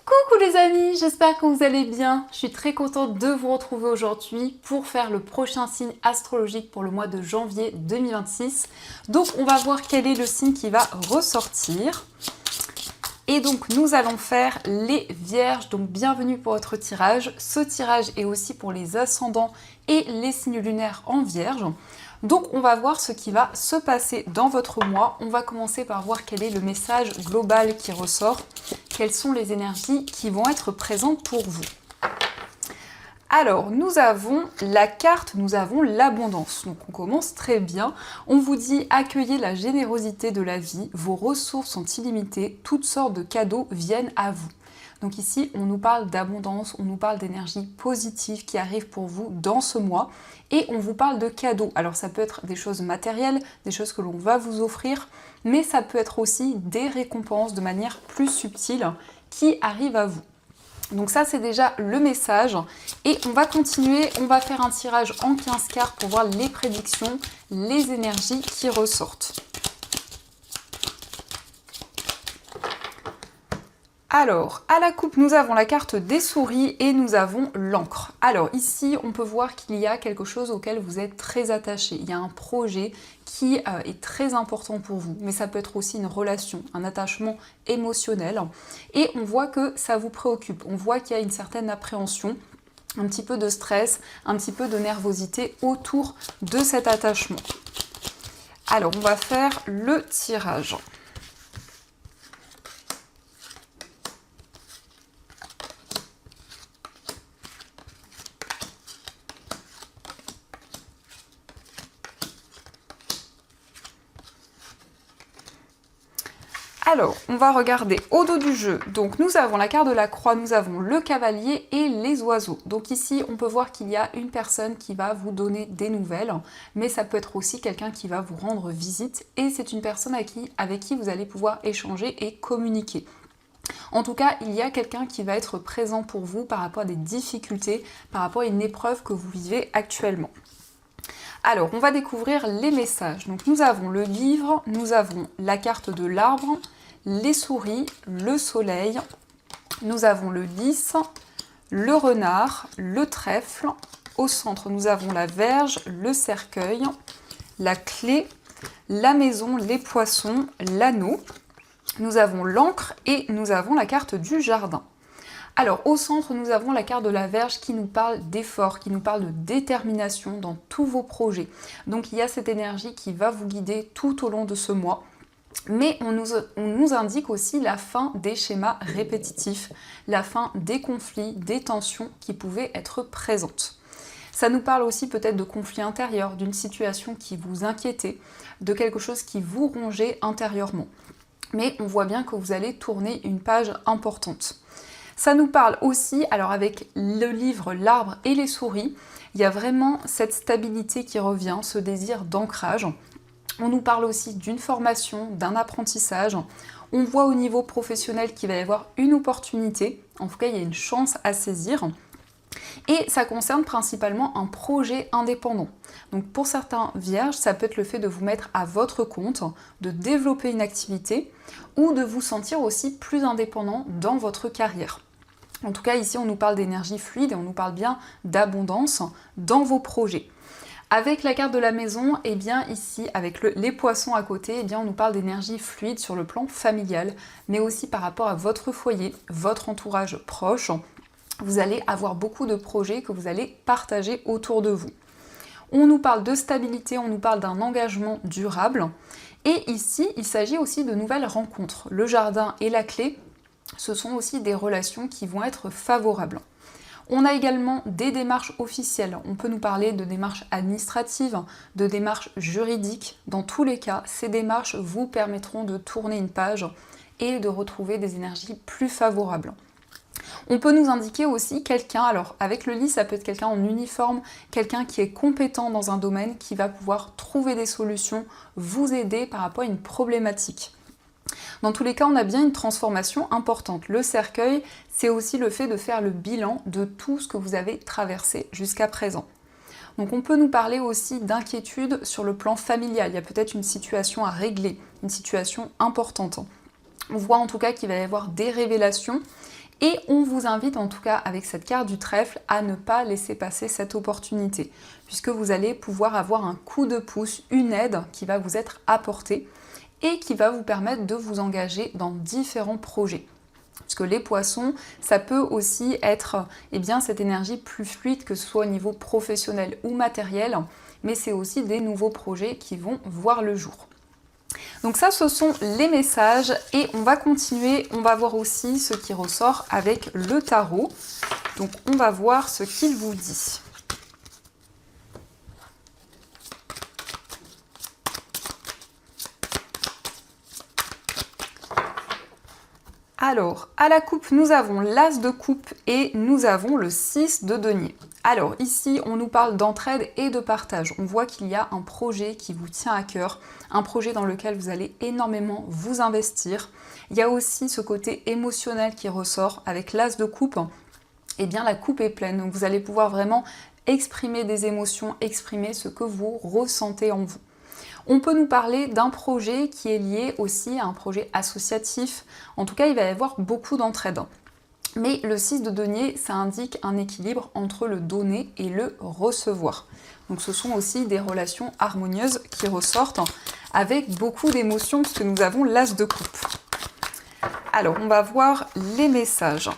Coucou les amis, j'espère que vous allez bien. Je suis très contente de vous retrouver aujourd'hui pour faire le prochain signe astrologique pour le mois de janvier 2026. Donc on va voir quel est le signe qui va ressortir. Et donc nous allons faire les vierges, donc bienvenue pour votre tirage. Ce tirage est aussi pour les ascendants et les signes lunaires en vierge. Donc on va voir ce qui va se passer dans votre mois. On va commencer par voir quel est le message global qui ressort. Quelles sont les énergies qui vont être présentes pour vous. Alors, nous avons la carte, nous avons l'abondance. Donc on commence très bien. On vous dit accueillez la générosité de la vie, vos ressources sont illimitées, toutes sortes de cadeaux viennent à vous. Donc ici, on nous parle d'abondance, on nous parle d'énergie positive qui arrive pour vous dans ce mois. Et on vous parle de cadeaux. Alors ça peut être des choses matérielles, des choses que l'on va vous offrir, mais ça peut être aussi des récompenses de manière plus subtile qui arrivent à vous. Donc ça c'est déjà le message et on va continuer, on va faire un tirage en 15 cartes pour voir les prédictions, les énergies qui ressortent. Alors, à la coupe, nous avons la carte des souris et nous avons l'encre. Alors ici, on peut voir qu'il y a quelque chose auquel vous êtes très attaché. Il y a un projet qui est très important pour vous, mais ça peut être aussi une relation, un attachement émotionnel. Et on voit que ça vous préoccupe, on voit qu'il y a une certaine appréhension, un petit peu de stress, un petit peu de nervosité autour de cet attachement. Alors, on va faire le tirage. Alors, on va regarder au dos du jeu. Donc, nous avons la carte de la croix, nous avons le cavalier et les oiseaux. Donc ici, on peut voir qu'il y a une personne qui va vous donner des nouvelles, mais ça peut être aussi quelqu'un qui va vous rendre visite et c'est une personne avec qui vous allez pouvoir échanger et communiquer. En tout cas, il y a quelqu'un qui va être présent pour vous par rapport à des difficultés, par rapport à une épreuve que vous vivez actuellement. Alors, on va découvrir les messages. Donc, nous avons le livre, nous avons la carte de l'arbre, les souris, le soleil, nous avons le lys, le renard, le trèfle. Au centre, nous avons la verge, le cercueil, la clé, la maison, les poissons, l'anneau. Nous avons l'encre et nous avons la carte du jardin. Alors au centre, nous avons la carte de la Vierge qui nous parle d'effort, qui nous parle de détermination dans tous vos projets. Donc il y a cette énergie qui va vous guider tout au long de ce mois. Mais on nous indique aussi la fin des schémas répétitifs, la fin des conflits, des tensions qui pouvaient être présentes. Ça nous parle aussi peut-être de conflits intérieurs, d'une situation qui vous inquiétait, de quelque chose qui vous rongeait intérieurement. Mais on voit bien que vous allez tourner une page importante. Ça nous parle aussi, alors avec le livre L'arbre et les souris, il y a vraiment cette stabilité qui revient, ce désir d'ancrage. On nous parle aussi d'une formation, d'un apprentissage. On voit au niveau professionnel qu'il va y avoir une opportunité, en tout cas il y a une chance à saisir. Et ça concerne principalement un projet indépendant. Donc pour certains vierges, ça peut être le fait de vous mettre à votre compte, de développer une activité ou de vous sentir aussi plus indépendant dans votre carrière. En tout cas, ici, on nous parle d'énergie fluide et on nous parle bien d'abondance dans vos projets. Avec la carte de la maison, et bien ici, avec les poissons à côté, eh bien on nous parle d'énergie fluide sur le plan familial, mais aussi par rapport à votre foyer, votre entourage proche. Vous allez avoir beaucoup de projets que vous allez partager autour de vous. On nous parle de stabilité, on nous parle d'un engagement durable. Et ici, il s'agit aussi de nouvelles rencontres. Le jardin et la clé, ce sont aussi des relations qui vont être favorables. On a également des démarches officielles. On peut nous parler de démarches administratives, de démarches juridiques. Dans tous les cas, ces démarches vous permettront de tourner une page et de retrouver des énergies plus favorables. On peut nous indiquer aussi quelqu'un, alors avec le lit, ça peut être quelqu'un en uniforme, quelqu'un qui est compétent dans un domaine, qui va pouvoir trouver des solutions, vous aider par rapport à une problématique. Dans tous les cas, on a bien une transformation importante. Le cercueil, c'est aussi le fait de faire le bilan de tout ce que vous avez traversé jusqu'à présent. Donc on peut nous parler aussi d'inquiétude sur le plan familial. Il y a peut-être une situation à régler, une situation importante. On voit en tout cas qu'il va y avoir des révélations Et on vous invite en tout cas avec cette carte du trèfle à ne pas laisser passer cette opportunité, puisque vous allez pouvoir avoir un coup de pouce, une aide qui va vous être apportée et qui va vous permettre de vous engager dans différents projets. Parce que les poissons, ça peut aussi être cette énergie plus fluide, que ce soit au niveau professionnel ou matériel, mais c'est aussi des nouveaux projets qui vont voir le jour. Donc ça, ce sont les messages et on va continuer, on va voir aussi ce qui ressort avec le tarot. Donc on va voir ce qu'il vous dit. Alors, à la coupe, nous avons l'as de coupe et nous avons le 6 de denier. Alors ici, on nous parle d'entraide et de partage. On voit qu'il y a un projet qui vous tient à cœur, un projet dans lequel vous allez énormément vous investir. Il y a aussi ce côté émotionnel qui ressort avec l'as de coupe. Eh bien, la coupe est pleine, donc vous allez pouvoir vraiment exprimer des émotions, exprimer ce que vous ressentez en vous. On peut nous parler d'un projet qui est lié aussi à un projet associatif. En tout cas, il va y avoir beaucoup d'entraide. Mais le 6 de denier, ça indique un équilibre entre le donner et le recevoir. Donc ce sont aussi des relations harmonieuses qui ressortent avec beaucoup d'émotions puisque nous avons l'as de coupe. Alors, on va voir les messages.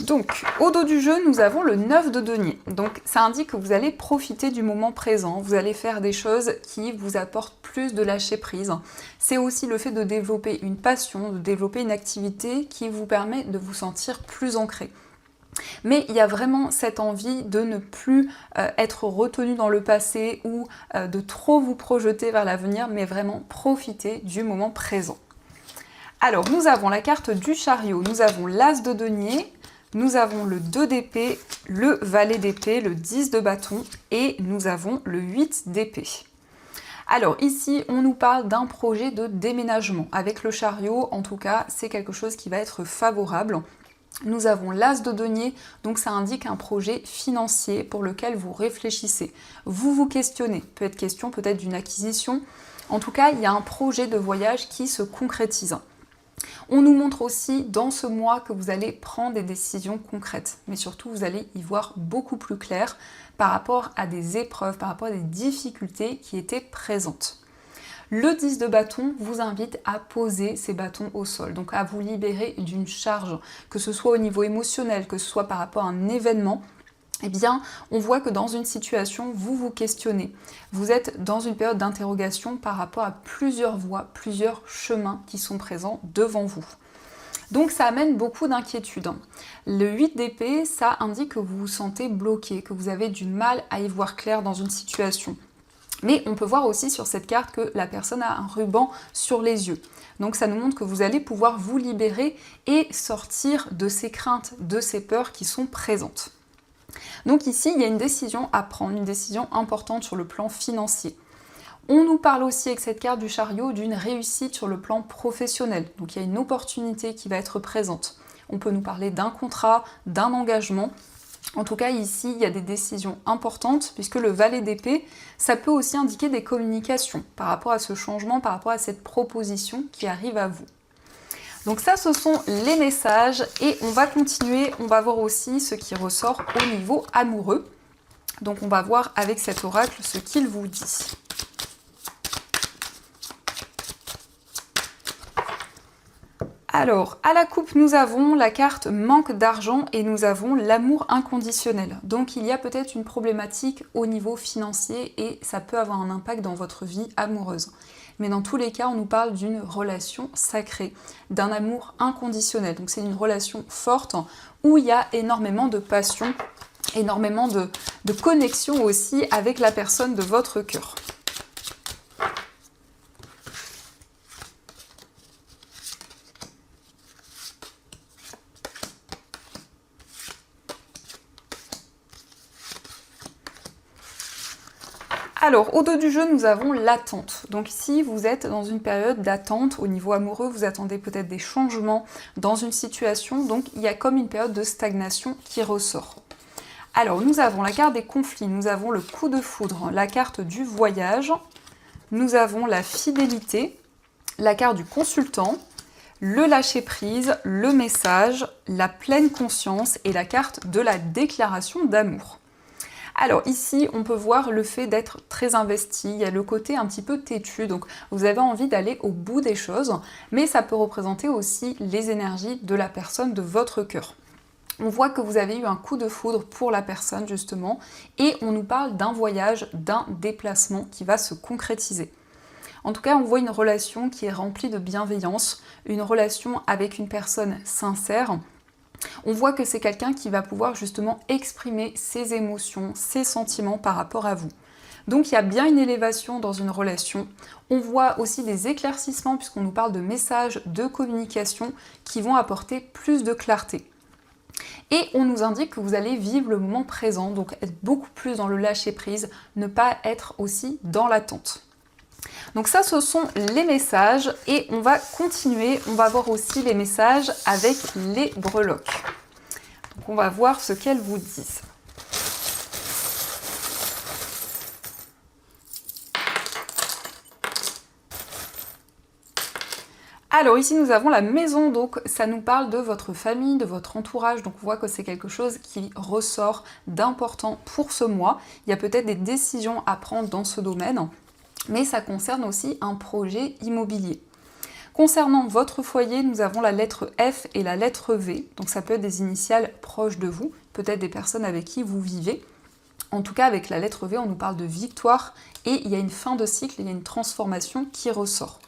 Donc, au dos du jeu, nous avons le 9 de denier. Donc, ça indique que vous allez profiter du moment présent. Vous allez faire des choses qui vous apportent plus de lâcher prise. C'est aussi le fait de développer une passion, de développer une activité qui vous permet de vous sentir plus ancré. Mais il y a vraiment cette envie de ne plus être retenu dans le passé ou de trop vous projeter vers l'avenir, mais vraiment profiter du moment présent. Alors, nous avons la carte du chariot, nous avons l'as de denier, nous avons le 2 d'épée, le valet d'épée, le 10 de bâton et nous avons le 8 d'épée. Alors ici, on nous parle d'un projet de déménagement. Avec le chariot, en tout cas, c'est quelque chose qui va être favorable. Nous avons l'as de denier, donc ça indique un projet financier pour lequel vous réfléchissez. Vous vous questionnez, peut être question peut-être d'une acquisition. En tout cas, il y a un projet de voyage qui se concrétise. On nous montre aussi dans ce mois que vous allez prendre des décisions concrètes, mais surtout vous allez y voir beaucoup plus clair par rapport à des épreuves, par rapport à des difficultés qui étaient présentes. Le 10 de bâton vous invite à poser ces bâtons au sol, donc à vous libérer d'une charge, que ce soit au niveau émotionnel, que ce soit par rapport à un événement. Eh bien, on voit que dans une situation, vous vous questionnez. Vous êtes dans une période d'interrogation par rapport à plusieurs voies, plusieurs chemins qui sont présents devant vous. Donc ça amène beaucoup d'inquiétude. Le 8 d'épée, ça indique que vous vous sentez bloqué, que vous avez du mal à y voir clair dans une situation. Mais on peut voir aussi sur cette carte que la personne a un ruban sur les yeux. Donc ça nous montre que vous allez pouvoir vous libérer et sortir de ces craintes, de ces peurs qui sont présentes. Donc ici, il y a une décision à prendre, une décision importante sur le plan financier. On nous parle aussi avec cette carte du chariot d'une réussite sur le plan professionnel. Donc il y a une opportunité qui va être présente. On peut nous parler d'un contrat, d'un engagement. En tout cas, ici, il y a des décisions importantes puisque le valet d'épée, ça peut aussi indiquer des communications par rapport à ce changement, par rapport à cette proposition qui arrive à vous. Donc ça, ce sont les messages et on va continuer, on va voir aussi ce qui ressort au niveau amoureux. Donc on va voir avec cet oracle ce qu'il vous dit. Alors, à la coupe, nous avons la carte manque d'argent et nous avons l'amour inconditionnel. Donc, il y a peut-être une problématique au niveau financier et ça peut avoir un impact dans votre vie amoureuse. Mais dans tous les cas, on nous parle d'une relation sacrée, d'un amour inconditionnel. Donc, c'est une relation forte où il y a énormément de passion, énormément de connexion aussi avec la personne de votre cœur. Alors, au dos du jeu, nous avons l'attente. Donc ici, vous êtes dans une période d'attente. Au niveau amoureux, vous attendez peut-être des changements dans une situation. Donc, il y a comme une période de stagnation qui ressort. Alors, nous avons la carte des conflits. Nous avons le coup de foudre, la carte du voyage, nous avons la fidélité, la carte du consultant, le lâcher-prise, le message, la pleine conscience et la carte de la déclaration d'amour. Alors ici, on peut voir le fait d'être très investi, il y a le côté un petit peu têtu, donc vous avez envie d'aller au bout des choses, mais ça peut représenter aussi les énergies de la personne, de votre cœur. On voit que vous avez eu un coup de foudre pour la personne justement, et on nous parle d'un voyage, d'un déplacement qui va se concrétiser. En tout cas, on voit une relation qui est remplie de bienveillance, une relation avec une personne sincère. On voit que c'est quelqu'un qui va pouvoir justement exprimer ses émotions, ses sentiments par rapport à vous. Donc il y a bien une élévation dans une relation. On voit aussi des éclaircissements puisqu'on nous parle de messages, de communication qui vont apporter plus de clarté. Et on nous indique que vous allez vivre le moment présent, donc être beaucoup plus dans le lâcher-prise, ne pas être aussi dans l'attente. Donc ça, ce sont les messages et on va continuer. On va voir aussi les messages avec les breloques. Donc on va voir ce qu'elles vous disent. Alors ici nous avons la maison, donc ça nous parle de votre famille, de votre entourage, donc on voit que c'est quelque chose qui ressort d'important pour ce mois. Il y a peut-être des décisions à prendre dans ce domaine, mais ça concerne aussi un projet immobilier. Concernant votre foyer, nous avons la lettre F et la lettre V, donc ça peut être des initiales proches de vous, peut-être des personnes avec qui vous vivez. En tout cas, avec la lettre V, on nous parle de victoire et il y a une fin de cycle, il y a une transformation qui ressort.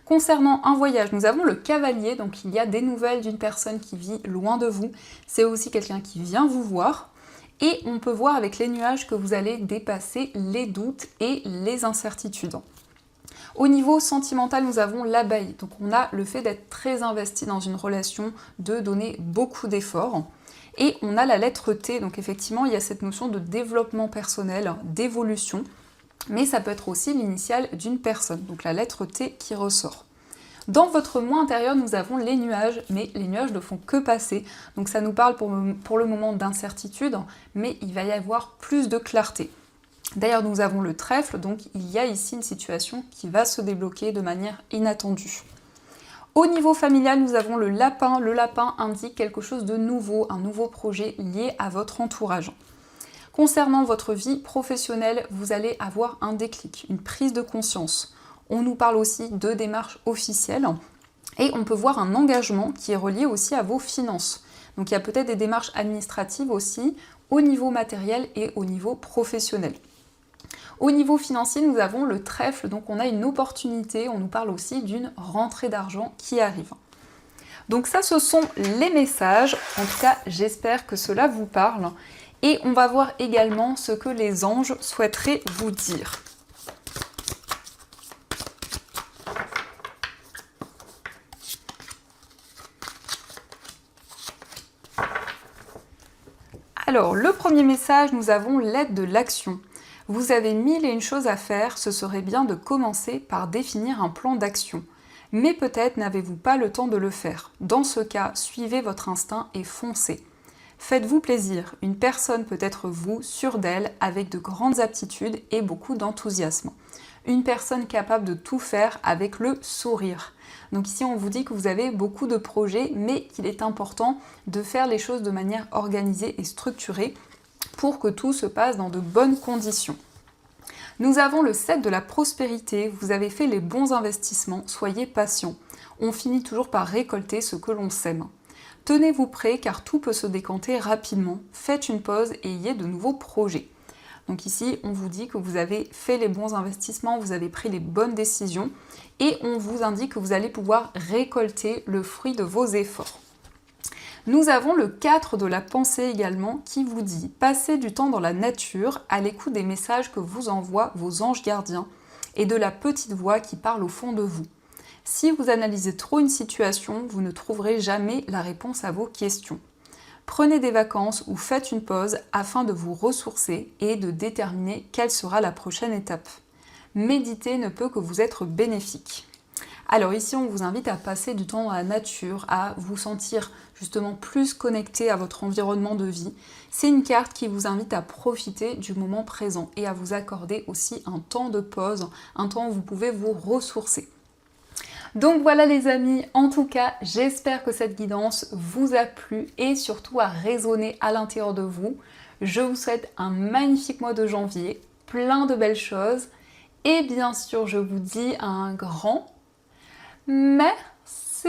Concernant un voyage, nous avons le cavalier, donc il y a des nouvelles d'une personne qui vit loin de vous. C'est aussi quelqu'un qui vient vous voir. Et on peut voir avec les nuages que vous allez dépasser les doutes et les incertitudes. Au niveau sentimental, nous avons l'abeille. Donc on a le fait d'être très investi dans une relation, de donner beaucoup d'efforts. Et on a la lettre T, donc effectivement il y a cette notion de développement personnel, d'évolution. Mais ça peut être aussi l'initiale d'une personne, donc la lettre T qui ressort. Dans votre moi intérieur, nous avons les nuages, mais les nuages ne font que passer. Donc ça nous parle pour le moment d'incertitude, mais il va y avoir plus de clarté. D'ailleurs, nous avons le trèfle, donc il y a ici une situation qui va se débloquer de manière inattendue. Au niveau familial, nous avons le lapin. Le lapin indique quelque chose de nouveau, un nouveau projet lié à votre entourage. Concernant votre vie professionnelle, vous allez avoir un déclic, une prise de conscience. On nous parle aussi de démarches officielles et on peut voir un engagement qui est relié aussi à vos finances. Donc il y a peut-être des démarches administratives aussi au niveau matériel et au niveau professionnel. Au niveau financier, nous avons le trèfle, donc on a une opportunité, on nous parle aussi d'une rentrée d'argent qui arrive. Donc ça, ce sont les messages. En tout cas, j'espère que cela vous parle. Et on va voir également ce que les anges souhaiteraient vous dire. Alors, le premier message, nous avons l'aide de l'action. Vous avez mille et une choses à faire, ce serait bien de commencer par définir un plan d'action. Mais peut-être n'avez-vous pas le temps de le faire. Dans ce cas, suivez votre instinct et foncez. Faites-vous plaisir, une personne peut être vous, sûre d'elle, avec de grandes aptitudes et beaucoup d'enthousiasme. Une personne capable de tout faire avec le sourire. Donc ici on vous dit que vous avez beaucoup de projets, mais qu'il est important de faire les choses de manière organisée et structurée pour que tout se passe dans de bonnes conditions. Nous avons le 7 de la prospérité, vous avez fait les bons investissements, soyez patient. On finit toujours par récolter ce que l'on sème. Tenez-vous prêt car tout peut se décanter rapidement. Faites une pause et ayez de nouveaux projets. Donc ici, on vous dit que vous avez fait les bons investissements, vous avez pris les bonnes décisions et on vous indique que vous allez pouvoir récolter le fruit de vos efforts. Nous avons le 4 de la pensée également qui vous dit « Passez du temps dans la nature à l'écoute des messages que vous envoient vos anges gardiens et de la petite voix qui parle au fond de vous. Si vous analysez trop une situation, vous ne trouverez jamais la réponse à vos questions. Prenez des vacances ou faites une pause afin de vous ressourcer et de déterminer quelle sera la prochaine étape. Méditer ne peut que vous être bénéfique. » Alors ici, on vous invite à passer du temps dans la nature, à vous sentir justement plus connecté à votre environnement de vie. C'est une carte qui vous invite à profiter du moment présent et à vous accorder aussi un temps de pause, un temps où vous pouvez vous ressourcer. Donc voilà les amis, en tout cas, j'espère que cette guidance vous a plu et surtout a résonné à l'intérieur de vous. Je vous souhaite un magnifique mois de janvier, plein de belles choses et bien sûr, je vous dis un grand merci.